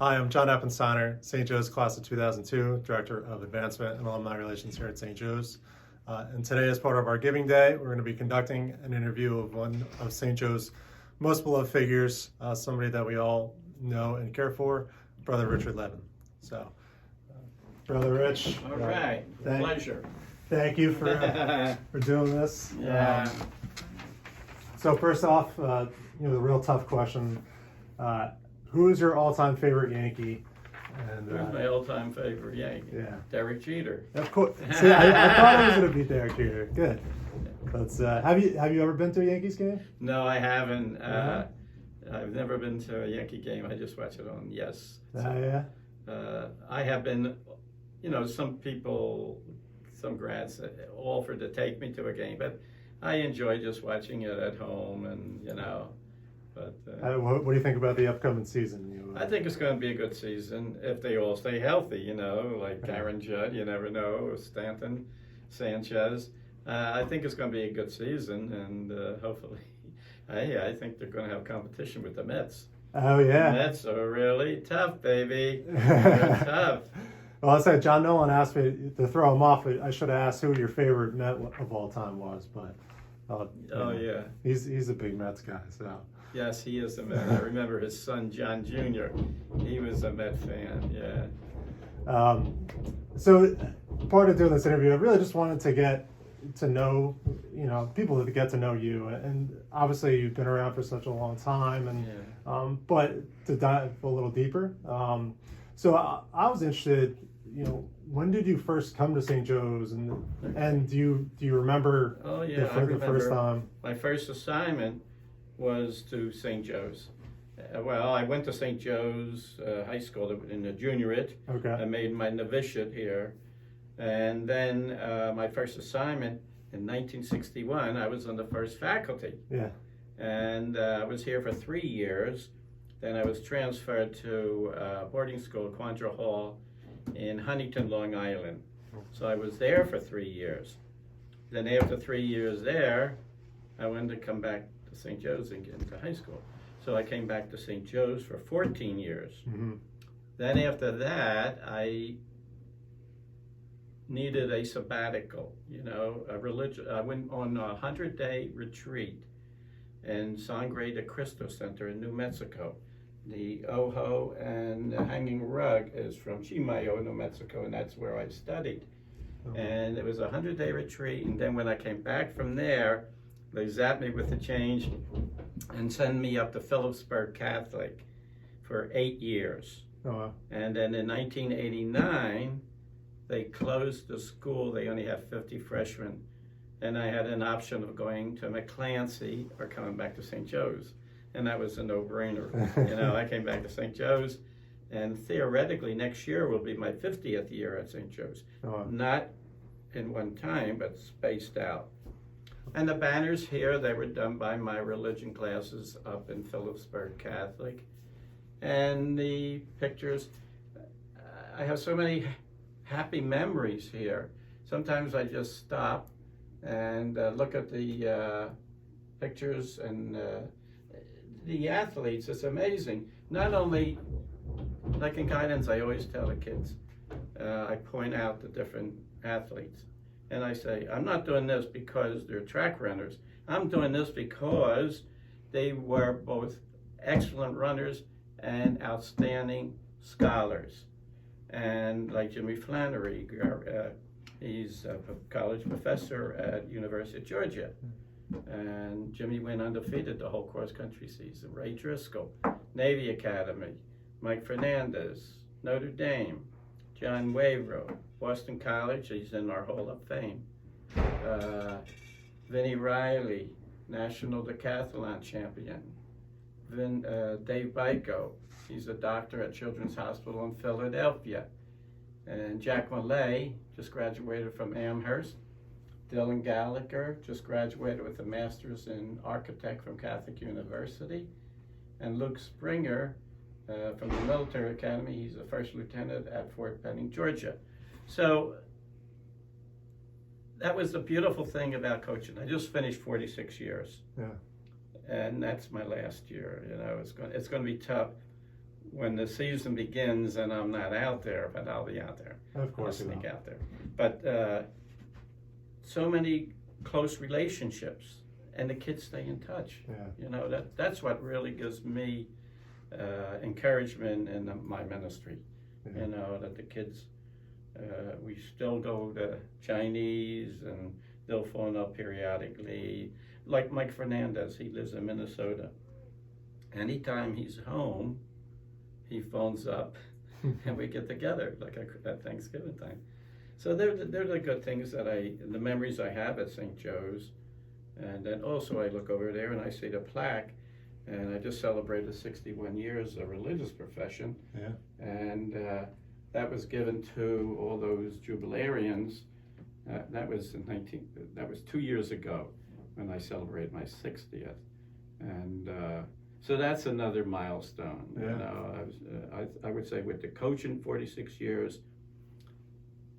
Hi, I'm John Appensteiner, St. Joe's class of 2002, Director of Advancement and Alumni Relations here at St. Joe's. And today, as part of our Giving Day, we're going to be conducting an interview of one of St. Joe's most beloved figures, somebody that we all know and care for, Brother Richard Levin. So, Brother Rich. All right, pleasure. Thank you for doing this. Yeah. So first off, the real tough question. Who is your all-time favorite Yankee? And Who's my all-time favorite Yankee? Yeah. Derek Jeter. Of course. See, I thought it was going to be Derek Jeter. Good. But have you ever been to a Yankees game? No, I haven't. I've never been to a Yankee game. I just watch it on Yes. Yeah. I have been, some people, some grads offered to take me to a game, but I enjoy just watching it at home and, But what do you think about the upcoming season? I think it's going to be a good season if they all stay healthy, like Aaron Judd, you never know, or Stanton, Sanchez. I think it's going to be a good season, and hopefully, I think they're going to have competition with the Mets. Oh, yeah. The Mets are really tough, baby. They're tough. Well, I said John Nolan asked me to throw him off. I should have asked who your favorite Met of all time was, but yeah, he's a big Mets guy, so. Yes, he is a Met. I remember his son, John Jr. He was a Met fan, yeah. So part of doing this interview, I really just wanted to get to know, people to get to know you. And obviously you've been around for such a long time, and but to dive a little deeper. So I was interested, when did you first come to St. Joe's, and do you remember I remember the first time? My first assignment was to St. Joe's. Well, I went to St. Joe's High School in the juniorate. Okay. I made my novitiate here. And then my first assignment in 1961, I was on the first faculty. Yeah. And I was here for 3 years. Then I was transferred to boarding school, Quandra Hall, in Huntington, Long Island. So I was there for 3 years. Then after 3 years there, I wanted to come back to St. Joe's and get into high school. So I came back to St. Joe's for 14 years. Mm-hmm. Then after that, I needed a sabbatical, I went on a 100-day retreat in Sangre de Cristo Center in New Mexico. The Ojo and the Hanging Rug is from Chimayo, New Mexico, and that's where I studied. Oh. And it was a 100-day retreat, and then when I came back from there, they zapped me with the change and sent me up to Phillipsburg Catholic for 8 years. Oh, wow. And then in 1989, they closed the school. They only have 50 freshmen. And I had an option of going to McClancy or coming back to St. Joe's. And that was a no-brainer. I came back to St. Joe's, and theoretically next year will be my 50th year at St. Joe's. Oh, wow. Not in one time, but spaced out. And the banners here, they were done by my religion classes up in Phillipsburg Catholic. And the pictures, I have so many happy memories here. Sometimes I just stop and look at the pictures and the athletes. It's amazing. Not only, like in guidance, I always tell the kids, I point out the different athletes. And I say, I'm not doing this because they're track runners. I'm doing this because they were both excellent runners and outstanding scholars. And like Jimmy Flannery, he's a college professor at University of Georgia. And Jimmy went undefeated the whole cross-country season. Ray Driscoll, Navy Academy, Mike Fernandez, Notre Dame, John Wavero, Boston College, he's in our Hall of Fame. Vinnie Riley, National Decathlon champion. Dave Bico, he's a doctor at Children's Hospital in Philadelphia. And Jack Millay just graduated from Amherst. Dylan Gallagher just graduated with a master's in architect from Catholic University. And Luke Springer from the Military Academy, he's a first lieutenant at Fort Benning, Georgia. So that was the beautiful thing about coaching. I just finished 46 years. Yeah. And that's my last year. It's going to be tough. when the season begins and I'm not out there, but I'll be out there. Of course, I'll you sneak will. out there. But so many close relationships, and the kids stay in touch. Yeah. You know, that's what really gives me encouragement in my ministry. Yeah. You know, that the kids, we still go to Chinese, and they'll phone up periodically. Like Mike Fernandez, he lives in Minnesota. Anytime he's home, he phones up and we get together, like at Thanksgiving time. So they're the good things the memories I have at St. Joe's. And then also I look over there and I see the plaque, and I just celebrated 61 years of religious profession. Yeah. And that was given to all those jubilarians. That was 2 years ago when I celebrated my 60th. And so that's another milestone. Yeah. You know, I would say with the coaching 46 years,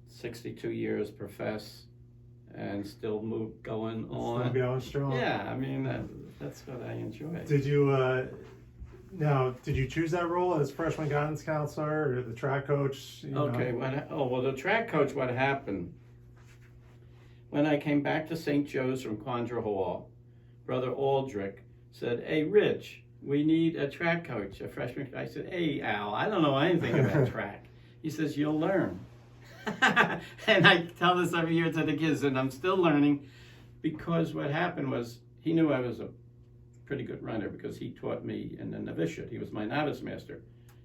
62 years profess, and still going on. Still going strong. Yeah, I mean that's what I enjoy. Did you did you choose that role as freshman guidance counselor or the track coach? Okay. Well, the track coach. What happened when I came back to St. Joe's from Quandra Hall? Brother Aldrich said, "Hey, Rich, we need a track coach, a freshman." I said, "Hey, Al, I don't know anything about track." He says, "You'll learn." And I tell this every year to the kids, and I'm still learning, because what happened was he knew I was a pretty good runner because he taught me in the novitiate. He was my novice master,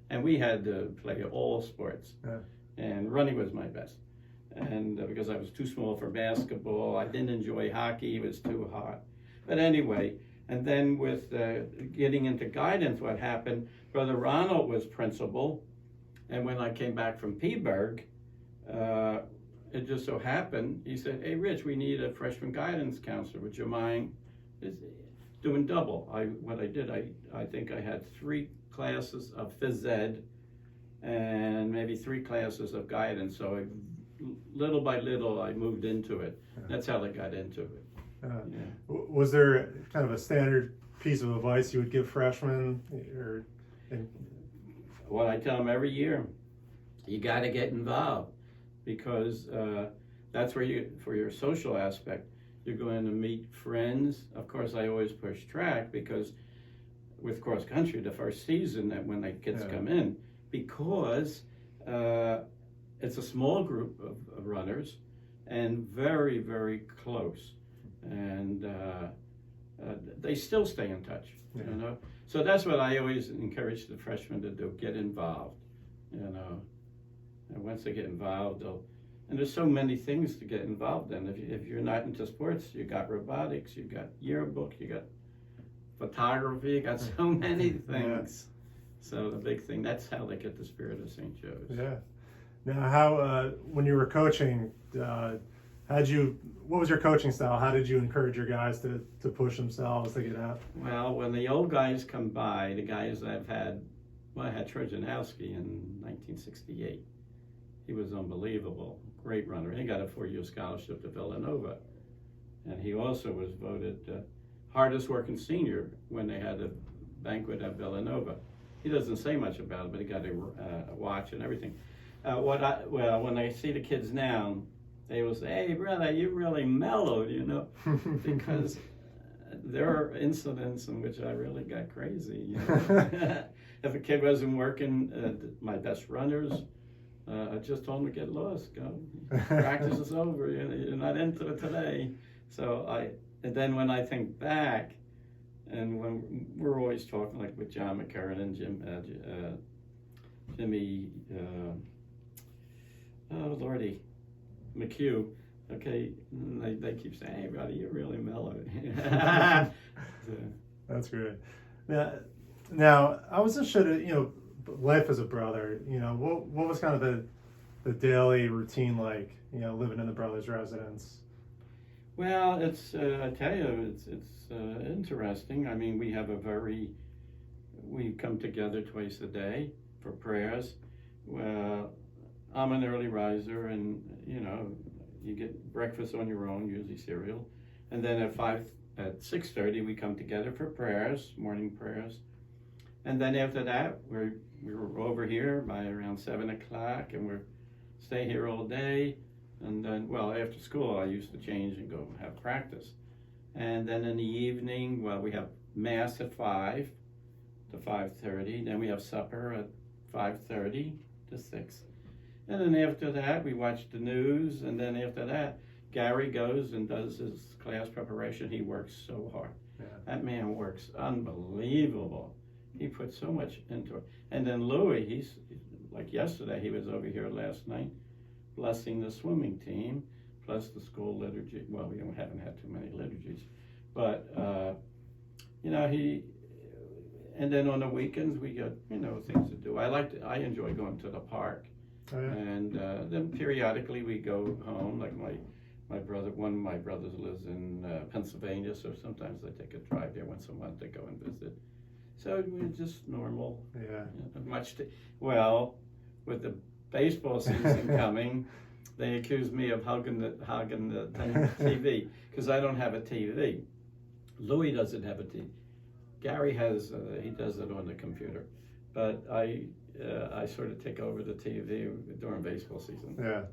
and we had to play all sports, and running was my best. And because I was too small for basketball, I didn't enjoy hockey; it was too hot. But anyway, and then with getting into guidance, what happened? Brother Ronald was principal, and when I came back from Peaburg, it just so happened, he said, "Hey, Rich, we need a freshman guidance counselor. Would you mind doing double?" I think I had 3 classes of phys ed and maybe 3 classes of guidance. So little by little, I moved into it. That's how I got into it. Was there kind of a standard piece of advice you would give freshmen? What I tell them every year, you got to get involved, because that's where for your social aspect, you're going to meet friends. Of course, I always push track, because with cross country, the first season, that when the kids come in, because it's a small group of runners and very, very close, and they still stay in touch. You know, so that's what I always encourage the freshmen to do: get involved. You know. And once they get involved, and there's so many things to get involved in. If you're not into sports, you got robotics, you got yearbook, you got photography, you got so many things. So the big thing, that's how they get the spirit of St. Joe's. Yeah. Now, how when you were coaching, what was your coaching style? How did you encourage your guys to push themselves to get out? Well, when the old guys come by, the guys I've had, I had Trojanowski in 1968. He was unbelievable, great runner. He got a 4-year scholarship to Villanova. And he also was voted hardest working senior when they had a banquet at Villanova. He doesn't say much about it, but he got a watch and everything. When I see the kids now, they will say, "Hey, brother, you really mellowed," you know, because there are incidents in which I really got crazy. You know? If a kid wasn't working, my best runners, I just told them to get lost. Go, practice is over. You're not into it today. And then when I think back, and when we're always talking, like with John McCurran and Jimmy, Lordy, McHugh. Okay, they keep saying, "Hey, buddy, you're really mellow." That's great. Now, I was interested, life as a brother. What was kind of the daily routine like? Living in the brothers' residence. Well, it's I tell you, it's interesting. I mean, we come together twice a day for prayers. Well, I'm an early riser, and you get breakfast on your own, usually cereal, and then at 6:30 we come together for prayers, morning prayers, And then after that, we were over here by around 7 o'clock, and we're stay here all day. And then, well, after school, I used to change and go have practice. And then in the evening, well, we have mass at 5 to 5:30. Then we have supper at 5:30 to 6. And then after that, we watch the news. And then after that, Gary goes and does his class preparation. He works so hard. Yeah. That man works unbelievable. He puts so much into it. And then Louis, he's like yesterday, he was over here last night blessing the swimming team, plus the school liturgy. Well, we haven't had too many liturgies. But, you know, and then on the weekends we got, you know, things to do. I enjoy going to the park. Oh, yeah. And then periodically we go home, like my brother, one of my brothers lives in Pennsylvania, so sometimes I take a drive there once a month to go and visit. So we're just normal. Yeah. Well, with the baseball season coming, they accuse me of hogging the TV because I don't have a TV. Louis doesn't have a TV. Gary has, he does it on the computer, but I sort of take over the TV during baseball season. Yeah.